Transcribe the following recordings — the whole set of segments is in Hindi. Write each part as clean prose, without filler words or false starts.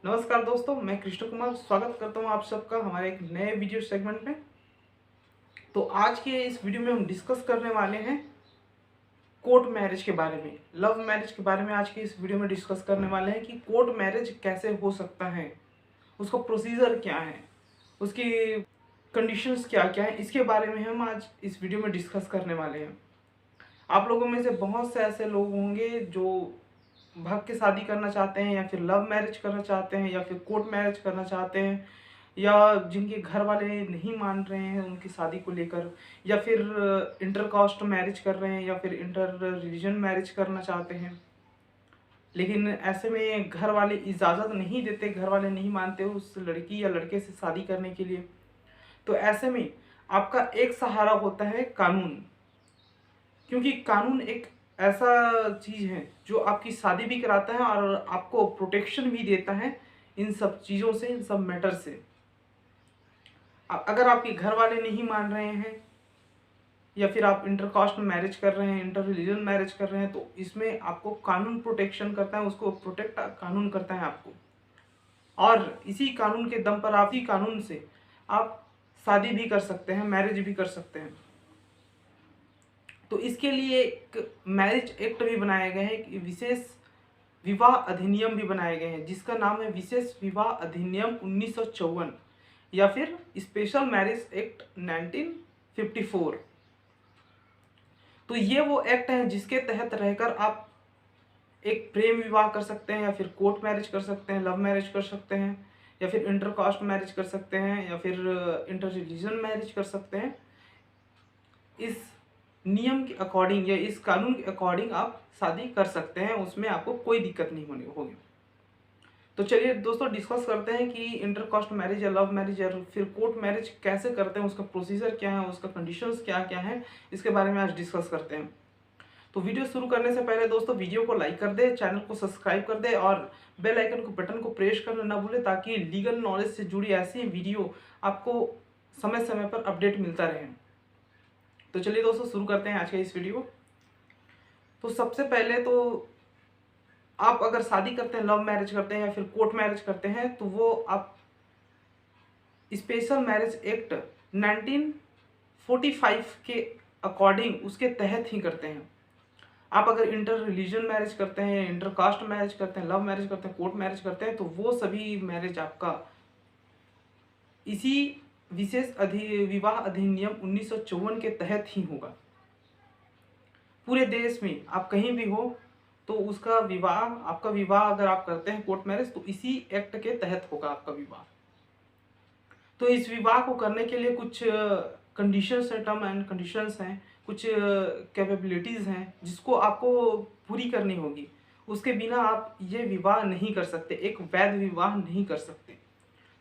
नमस्कार दोस्तों, मैं कृष्ण कुमार स्वागत करता हूं आप सबका हमारे एक नए वीडियो सेगमेंट में। तो आज के इस वीडियो में हम डिस्कस करने वाले हैं कोर्ट मैरिज के बारे में, लव मैरिज के बारे में। आज के इस वीडियो में डिस्कस करने वाले हैं कि कोर्ट मैरिज कैसे हो सकता है, उसका प्रोसीजर क्या है, उसकी कंडीशंस क्या क्या है, इसके बारे में हम आज इस वीडियो में डिस्कस करने वाले हैं। आप लोगों में से बहुत से ऐसे लोग होंगे जो भाग के शादी करना चाहते हैं, या फिर लव मैरिज करना चाहते हैं, या फिर कोर्ट मैरिज करना चाहते हैं, या जिनके घर वाले नहीं मान रहे हैं उनकी शादी को लेकर, या फिर इंटर कास्ट मैरिज कर रहे हैं, या फिर इंटर रिलीजन मैरिज करना चाहते हैं। लेकिन ऐसे में घर वाले इजाज़त नहीं देते, घर वाले नहीं मानते उस लड़की या लड़के से शादी करने के लिए। तो ऐसे में आपका एक सहारा होता है कानून, क्योंकि कानून एक ऐसा चीज़ है जो आपकी शादी भी कराता है और आपको प्रोटेक्शन भी देता है इन सब चीज़ों से, इन सब मैटर से। अगर आपके घर वाले नहीं मान रहे हैं, या फिर आप इंटर कास्ट मैरिज कर रहे हैं, इंटर रिलीजन मैरिज कर रहे हैं, तो इसमें आपको कानून प्रोटेक्शन करता है, उसको प्रोटेक्ट कानून करता है आपको। और इसी कानून के दम पर आप, इसी कानून से आप शादी भी कर सकते हैं, मैरिज भी कर सकते हैं। तो इसके लिए एक मैरिज एक्ट भी बनाए गए हैं, एक विशेष विवाह अधिनियम भी बनाए गए हैं जिसका नाम है विशेष विवाह अधिनियम 1954, या फिर स्पेशल मैरिज एक्ट 1954। तो ये वो एक्ट हैं जिसके तहत रहकर आप एक प्रेम विवाह कर सकते हैं, या फिर कोर्ट मैरिज कर सकते हैं, लव मैरिज कर सकते हैं, या फिर इंटर कास्ट मैरिज कर सकते हैं, या फिर इंटर रिलीजन मैरिज कर सकते हैं। इस नियम के अकॉर्डिंग या इस कानून के अकॉर्डिंग आप शादी कर सकते हैं, उसमें आपको कोई दिक्कत नहीं होगी। तो चलिए दोस्तों, डिस्कस करते हैं कि इंटर कास्ट मैरिज या लव मैरिज या फिर कोर्ट मैरिज कैसे करते हैं, उसका प्रोसीजर क्या है, उसका कंडीशंस क्या क्या है, इसके बारे में आज डिस्कस करते हैं। तो वीडियो शुरू करने से पहले दोस्तों वीडियो को लाइक कर दे, चैनल को सब्सक्राइब कर दे और बेल आइकन को बटन को प्रेस करना ना भूले, ताकि लीगल नॉलेज से जुड़ी ऐसी वीडियो आपको समय समय पर अपडेट मिलता रहे। तो चलिए दोस्तों शुरू करते हैं आज का इस वीडियो। तो सबसे पहले तो आप अगर शादी करते हैं, लव मैरिज करते हैं या फिर कोर्ट मैरिज करते हैं, तो वो आप स्पेशल मैरिज एक्ट 1945 के अकॉर्डिंग, उसके तहत ही करते हैं। आप अगर इंटर रिलीजन मैरिज करते हैं, इंटर कास्ट मैरिज करते हैं, लव मैरिज करते हैं, कोर्ट मैरिज करते हैं, तो वो सभी मैरिज आपका इसी विशेष विवाह अधिनियम 1954 के तहत ही होगा। पूरे देश में आप कहीं भी हो तो उसका विवाह, आपका विवाह अगर आप करते हैं कोर्ट मैरिज, तो इसी एक्ट के तहत होगा आपका विवाह। तो इस विवाह को करने के लिए कुछ कंडीशंस हैं, टर्म एंड कंडीशंस हैं, कुछ कैपेबिलिटीज़ हैं जिसको आपको पूरी करनी होगी। उसके बिना आप ये विवाह नहीं कर सकते, एक वैध विवाह नहीं कर सकते।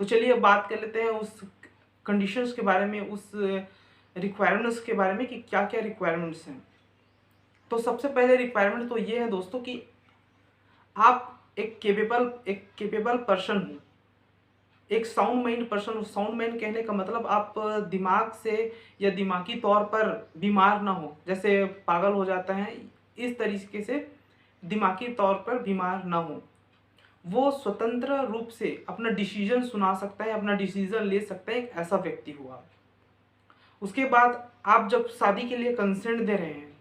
तो चलिए अब बात कर लेते हैं उस कंडीशंस के बारे में, उस रिक्वायरमेंट्स के बारे में कि क्या क्या रिक्वायरमेंट्स हैं। तो सबसे पहले रिक्वायरमेंट तो ये है दोस्तों कि आप एक केपेबल पर्सन हो, एक साउंड माइंड पर्सन हो। साउंड माइंड कहने का मतलब आप दिमाग से या दिमागी तौर पर बीमार ना हो, जैसे पागल हो जाता है इस तरीके से दिमागी तौर पर बीमार ना हो। वो स्वतंत्र रूप से अपना डिसीजन सुना सकता है, अपना डिसीजन ले सकता है, एक ऐसा व्यक्ति हुआ। उसके बाद आप जब शादी के लिए कंसेंट दे रहे हैं,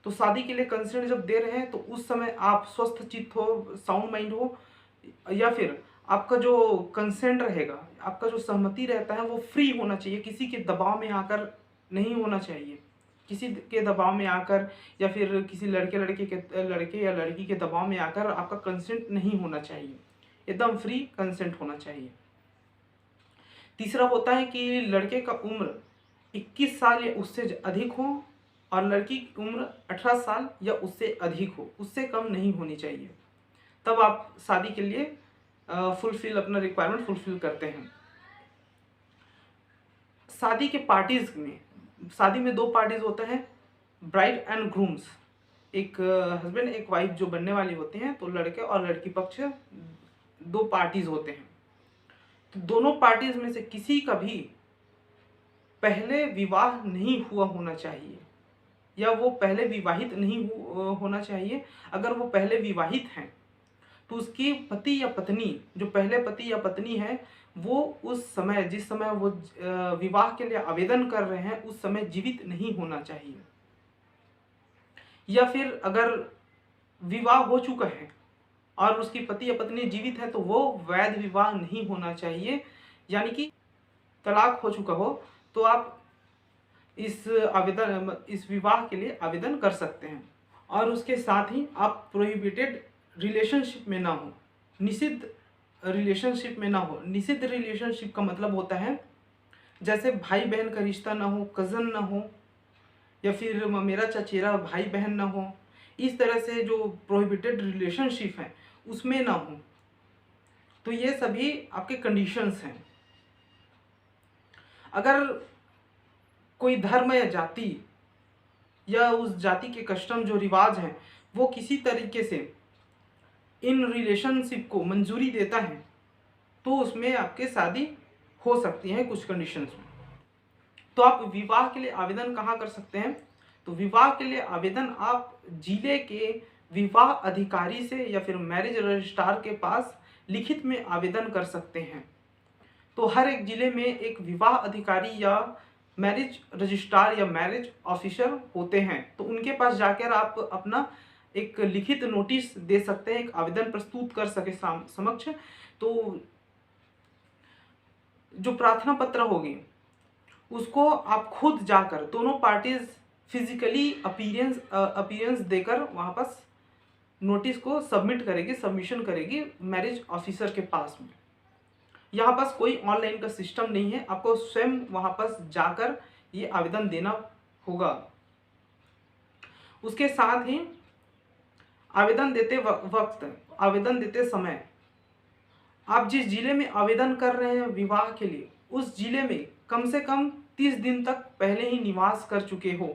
तो शादी के लिए कंसेंट जब दे रहे हैं तो उस समय आप स्वस्थ चित्त हो, साउंड माइंड हो, या फिर आपका जो कंसेंट रहेगा, आपका जो सहमति रहता है वो फ्री होना चाहिए, किसी के दबाव में आकर नहीं होना चाहिए। किसी के दबाव में आकर या फिर किसी लड़के या लड़की के दबाव में आकर आपका कंसेंट नहीं होना चाहिए, एकदम फ्री कंसेंट होना चाहिए। तीसरा होता है कि लड़के का उम्र 21 साल या उससे अधिक हो और लड़की की उम्र 18 साल या उससे अधिक हो, उससे कम नहीं होनी चाहिए। तब आप शादी के लिए अपना रिक्वायरमेंट फुलफिल करते हैं। शादी के पार्टीज में, शादी में दो पार्टीज होते हैं, ब्राइड एंड ग्रूम्स। एक हस्बैंड एक वाइफ जो बनने वाली होते हैं, तो लड़के और लड़की पक्ष दो पार्टीज होते हैं। तो दोनों पार्टीज में से किसी का भी पहले विवाह नहीं हुआ होना चाहिए, या वो पहले विवाहित नहीं होना चाहिए। अगर वो पहले विवाहित हैं तो उसकी पति या पत्नी, जो पहले पति या पत्नी है, वो उस समय, जिस समय वो विवाह के लिए आवेदन कर रहे हैं, उस समय जीवित नहीं होना चाहिए। या फिर अगर विवाह हो चुका है और उसकी पति या पत्नी जीवित है, तो वो वैध विवाह नहीं होना चाहिए, यानी कि तलाक हो चुका हो, तो आप इस विवाह के लिए आवेदन कर सकते हैं। और उसके साथ ही आप प्रोहिबिटेड रिलेशनशिप में ना हो, निषिद्ध रिलेशनशिप में ना हो। निषिद्ध रिलेशनशिप का मतलब होता है जैसे भाई बहन का रिश्ता ना हो, कज़न ना हो, या फिर मेरा चचेरा भाई बहन ना हो। इस तरह से जो प्रोहिबिटेड रिलेशनशिप है उसमें ना हो। तो ये सभी आपके कंडीशंस हैं। अगर कोई धर्म या जाति या उस जाति के कस्टम जो रिवाज हैं वो किसी तरीके से इन रिलेशनशिप को मंजूरी देता है, तो उसमें आपके शादी हो सकती है कुछ कंडीशंस में। तो आप विवाह के लिए आवेदन कहाँ कर सकते हैं? तो विवाह के लिए आवेदन आप जिले के विवाह अधिकारी से या फिर मैरिज रजिस्ट्रार के पास लिखित में आवेदन कर सकते हैं। तो हर एक जिले में एक विवाह अधिकारी या मैरिज रजिस्ट्रार या मैरिज ऑफिसर होते हैं, तो उनके पास जाकर आप अपना एक लिखित नोटिस दे सकते हैं, एक आवेदन प्रस्तुत कर सके समक्ष। तो जो प्रार्थना पत्र होगी उसको आप खुद जाकर, दोनों पार्टीज फिजिकली अपीयरेंस देकर वहाँ पास नोटिस को सबमिशन करेगी मैरिज ऑफिसर के पास में। यहाँ पास कोई ऑनलाइन का सिस्टम नहीं है, आपको स्वयं वहाँ पास जाकर ये आवेदन देना होगा। उसके साथ ही आवेदन देते समय आप जिस जिले में आवेदन कर रहे हैं विवाह के लिए, उस जिले में कम से कम 30 दिन तक पहले ही निवास कर चुके हो।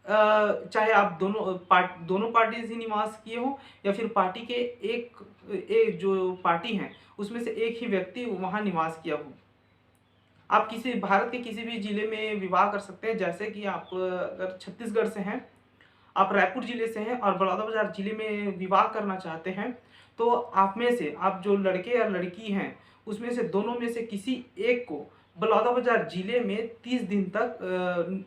चाहे आप दोनों पार्टीज ही निवास किए हो, या फिर पार्टी के एक जो पार्टी है उसमें से एक ही व्यक्ति वहाँ निवास किया हो। आप किसी भारत के किसी भी जिले में विवाह कर सकते हैं। जैसे कि आप अगर छत्तीसगढ़ से हैं, आप रायपुर जिले से हैं और बलौदाबाजार जिले में विवाह करना चाहते हैं, तो आप में से, आप जो लड़के या लड़की हैं उसमें से दोनों में से किसी एक को बलौदाबाजार जिले में 30 दिन तक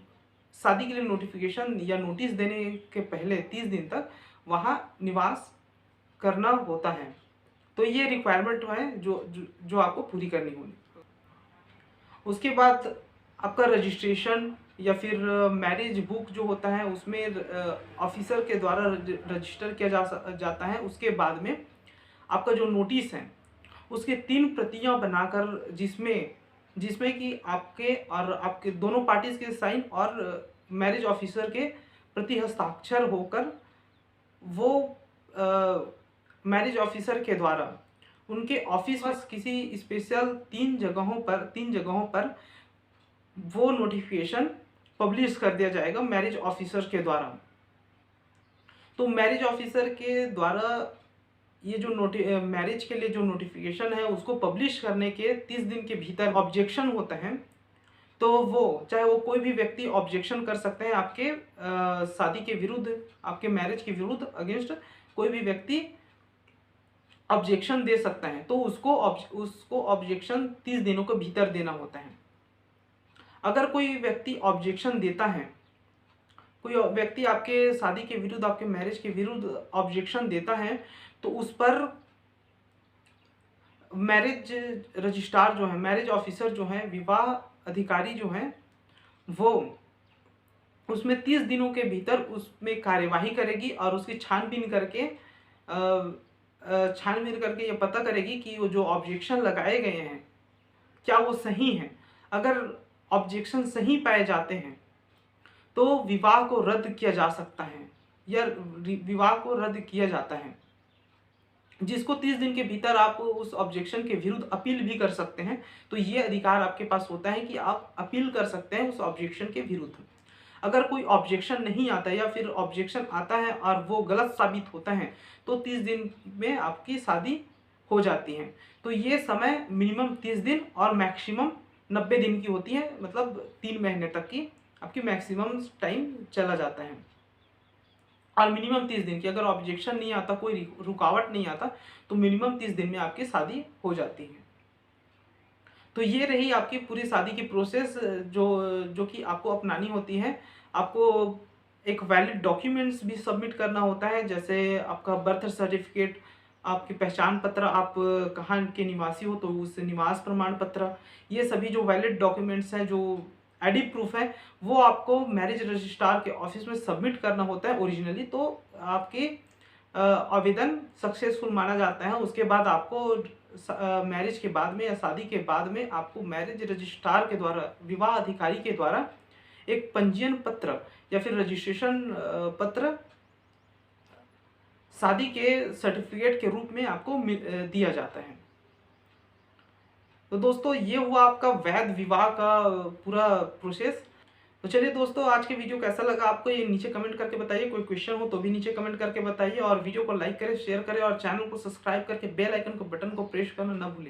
शादी के लिए नोटिफिकेशन या नोटिस देने के पहले 30 दिन तक वहाँ निवास करना होता है। तो ये रिक्वायरमेंट है जो आपको पूरी करनी होगी। उसके बाद आपका रजिस्ट्रेशन या फिर मैरिज बुक जो होता है उसमें ऑफिसर के द्वारा रजिस्टर किया जाता है। उसके बाद में आपका जो नोटिस है उसके 3 प्रतियां बनाकर, जिसमें कि आपके और आपके दोनों पार्टीज के साइन और मैरिज ऑफिसर के प्रति हस्ताक्षर होकर वो मैरिज ऑफिसर के द्वारा उनके ऑफिस में किसी स्पेशल 3 जगहों पर वो नोटिफिकेशन पब्लिश कर दिया जाएगा मैरिज ऑफिसर के द्वारा। तो मैरिज ऑफिसर के द्वारा ये जो मैरिज के लिए जो नोटिफिकेशन है उसको पब्लिश करने के 30 दिन के भीतर ऑब्जेक्शन होता है, तो वो चाहे वो कोई भी व्यक्ति ऑब्जेक्शन कर सकते हैं आपके शादी के विरुद्ध, आपके मैरिज के विरुद्ध अगेंस्ट कोई भी व्यक्ति ऑब्जेक्शन दे सकता है। तो उसको ऑब्जेक्शन 30 दिनों के भीतर देना होता है। अगर कोई व्यक्ति ऑब्जेक्शन देता है, कोई व्यक्ति आपके शादी के विरुद्ध, आपके मैरिज के विरुद्ध ऑब्जेक्शन देता है, तो उस पर मैरिज रजिस्ट्रार जो है, मैरिज ऑफिसर जो है, विवाह अधिकारी जो है, वो उसमें 30 दिनों के भीतर उसमें कार्यवाही करेगी और उसकी छानबीन करके ये पता करेगी कि वो जो ऑब्जेक्शन लगाए गए हैं क्या वो सही हैं। अगर ऑब्जेक्शन सही पाए जाते हैं तो विवाह को रद्द किया जा सकता है या विवाह को रद्द किया जाता है, जिसको 30 दिन के भीतर आप उस ऑब्जेक्शन के विरुद्ध अपील भी कर सकते हैं। तो ये अधिकार आपके पास होता है कि आप अपील कर सकते हैं उस ऑब्जेक्शन के विरुद्ध। अगर कोई ऑब्जेक्शन नहीं आता या फिर ऑब्जेक्शन आता है और वो गलत साबित होता है तो 30 दिन में आपकी शादी हो जाती है। तो ये समय मिनिमम 30 दिन और मैक्सिमम 90 दिन की होती है, मतलब 3 महीने तक की आपकी मैक्सिमम टाइम चला जाता है। और मिनिमम 30 दिन की, अगर ऑब्जेक्शन नहीं आता, कोई रुकावट नहीं आता, तो मिनिमम 30 दिन में आपकी शादी हो जाती है। तो ये रही आपकी पूरी शादी की प्रोसेस, जो जो कि आपको अपनानी होती है। आपको एक वैलिड डॉक्यूमेंट्स भी सबमिट करना होता है, जैसे आपका बर्थ सर्टिफिकेट, आपकी पहचान पत्र, आप कहाँ के निवासी हो तो उस निवास प्रमाण पत्र, ये सभी जो वैलिड डॉक्यूमेंट्स हैं, जो आईडी प्रूफ है, वो आपको मैरिज रजिस्ट्रार के ऑफिस में सबमिट करना होता है ओरिजिनली। तो आपकी आवेदन सक्सेसफुल माना जाता है। उसके बाद आपको मैरिज के बाद में या शादी के बाद में आपको मैरिज रजिस्ट्रार के द्वारा, विवाह अधिकारी के द्वारा एक पंजीयन पत्र या फिर रजिस्ट्रेशन पत्र शादी के सर्टिफिकेट के रूप में आपको दिया जाता है। तो दोस्तों ये हुआ आपका वैध विवाह का पूरा प्रोसेस। तो चलिए दोस्तों, आज के वीडियो कैसा लगा आपको, ये नीचे कमेंट करके बताइए। कोई क्वेश्चन हो तो भी नीचे कमेंट करके बताइए, और वीडियो को लाइक करें, शेयर करें, और चैनल को सब्सक्राइब करके बेल आइकन को बटन को प्रेस करना ना भूलें।